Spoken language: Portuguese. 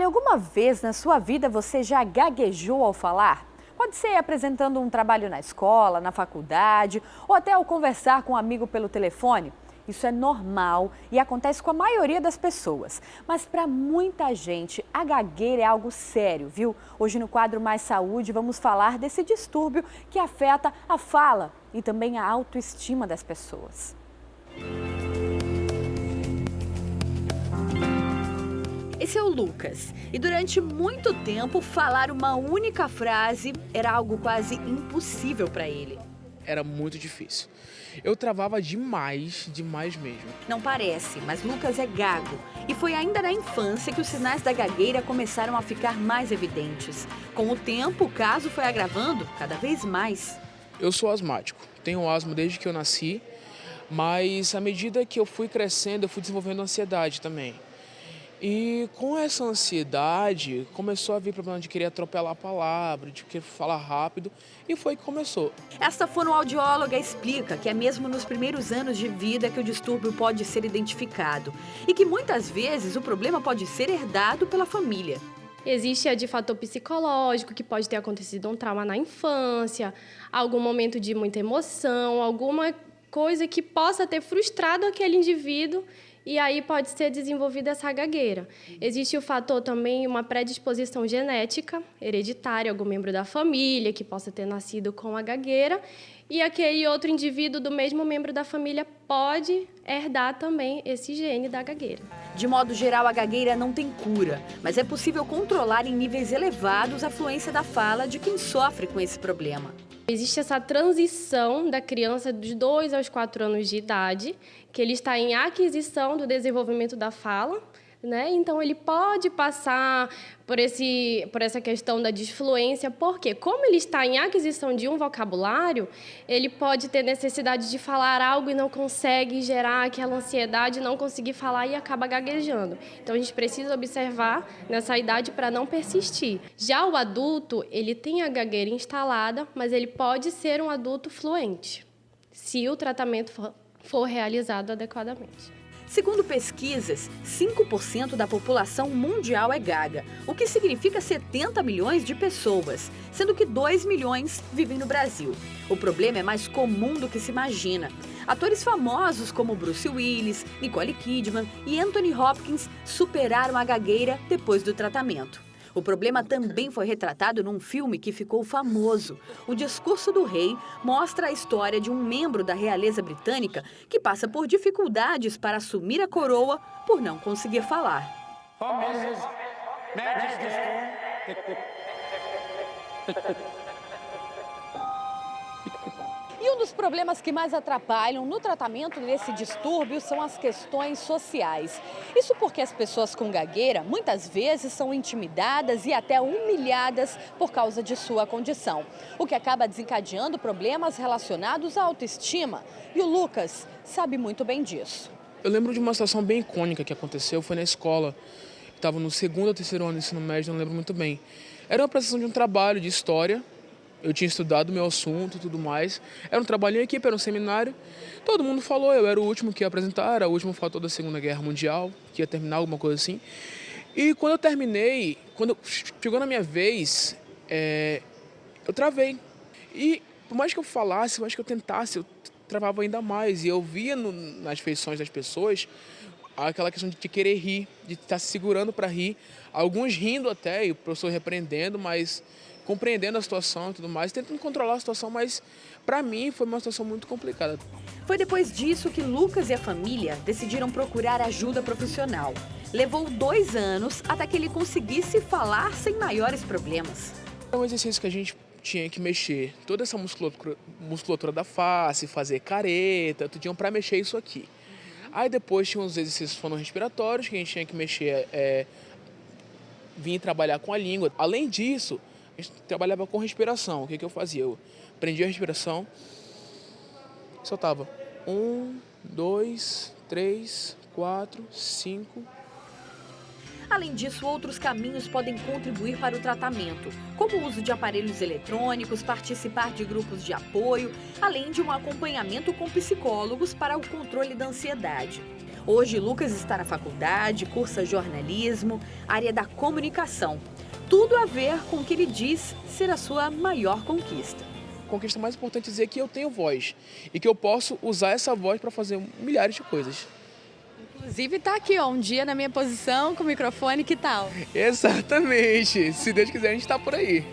Olha, alguma vez na sua vida você já gaguejou ao falar? Pode ser apresentando um trabalho na escola, na faculdade ou até ao conversar com um amigo pelo telefone. Isso é normal e acontece com a maioria das pessoas. Mas para muita gente, a gagueira é algo sério, viu? Hoje no quadro Mais Saúde vamos falar desse distúrbio que afeta a fala e também a autoestima das pessoas. Esse é o Lucas e durante muito tempo falar uma única frase era algo quase impossível para ele. Era muito difícil. Eu travava demais mesmo. Não parece, mas Lucas é gago. E foi ainda na infância que os sinais da gagueira começaram a ficar mais evidentes. Com o tempo, o caso foi agravando cada vez mais. Eu sou asmático, tenho asma desde que eu nasci, mas à medida que eu fui crescendo, eu fui desenvolvendo ansiedade também. E com essa ansiedade, começou a vir problema de querer atropelar a palavra, de querer falar rápido, e foi que começou. Esta fonoaudióloga explica que é mesmo nos primeiros anos de vida que o distúrbio pode ser identificado e que muitas vezes o problema pode ser herdado pela família. Existe a de fator psicológico, que pode ter acontecido um trauma na infância, algum momento de muita emoção, alguma coisa que possa ter frustrado aquele indivíduo. E aí pode ser desenvolvida essa gagueira. Existe o fator também, uma predisposição genética, hereditária, algum membro da família que possa ter nascido com a gagueira. E aquele outro indivíduo do mesmo membro da família pode herdar também esse gene da gagueira. De modo geral, a gagueira não tem cura, mas é possível controlar em níveis elevados a fluência da fala de quem sofre com esse problema. Existe essa transição da criança dos 2 aos 4 anos de idade, que ele está em aquisição do desenvolvimento da fala, né? Então, ele pode passar por essa questão da disfluência, porque como ele está em aquisição de um vocabulário, ele pode ter necessidade de falar algo e não consegue gerar aquela ansiedade, não conseguir falar e acaba gaguejando. Então, a gente precisa observar nessa idade para não persistir. Já o adulto, ele tem a gagueira instalada, mas ele pode ser um adulto fluente, se o tratamento for realizado adequadamente. Segundo pesquisas, 5% da população mundial é gaga, o que significa 70 milhões de pessoas, sendo que 2 milhões vivem no Brasil. O problema é mais comum do que se imagina. Atores famosos como Bruce Willis, Nicole Kidman e Anthony Hopkins superaram a gagueira depois do tratamento. O problema também foi retratado num filme que ficou famoso. O Discurso do Rei mostra a história de um membro da realeza britânica que passa por dificuldades para assumir a coroa por não conseguir falar. E um dos problemas que mais atrapalham no tratamento desse distúrbio são as questões sociais. Isso porque as pessoas com gagueira muitas vezes são intimidadas e até humilhadas por causa de sua condição, o que acaba desencadeando problemas relacionados à autoestima. E o Lucas sabe muito bem disso. Eu lembro de uma situação bem icônica que aconteceu, foi na escola. Estava no 2º ou 3º ano do ensino médio, não lembro muito bem. Era uma apresentação de um trabalho de história. Eu tinha estudado meu assunto e tudo mais. Era um trabalho em equipe, era um seminário. Todo mundo falou, eu era o último que ia apresentar, era o último fator da Segunda Guerra Mundial, que ia terminar, alguma coisa assim. E quando eu terminei, quando chegou na minha vez, eu travei. E por mais que eu falasse, por mais que eu tentasse, eu travava ainda mais. E eu via nas feições das pessoas aquela questão de querer rir, de estar se segurando para rir. Alguns rindo até, e o professor repreendendo, mas compreendendo a situação e tudo mais, tentando controlar a situação, mas para mim foi uma situação muito complicada. Foi depois disso que Lucas e a família decidiram procurar ajuda profissional. Levou 2 anos até que ele conseguisse falar sem maiores problemas. É um exercício que a gente tinha que mexer toda essa musculatura da face, fazer careta, tudinho para mexer isso aqui. Aí depois tinha uns exercícios fonorrespiratórios que a gente tinha que mexer, vir trabalhar com a língua. Além disso, a gente trabalhava com respiração. O que eu fazia? Eu prendia a respiração, soltava 1, 2, 3, 4, 5. Além disso, outros caminhos podem contribuir para o tratamento, como o uso de aparelhos eletrônicos, participar de grupos de apoio, além de um acompanhamento com psicólogos para o controle da ansiedade. Hoje, Lucas está na faculdade, cursa jornalismo, área da comunicação. Tudo a ver com o que ele diz ser a sua maior conquista. A conquista mais importante é dizer que eu tenho voz e que eu posso usar essa voz para fazer milhares de coisas. Inclusive tá aqui, ó, um dia na minha posição com o microfone, que tal? Exatamente. Se Deus quiser, a gente está por aí.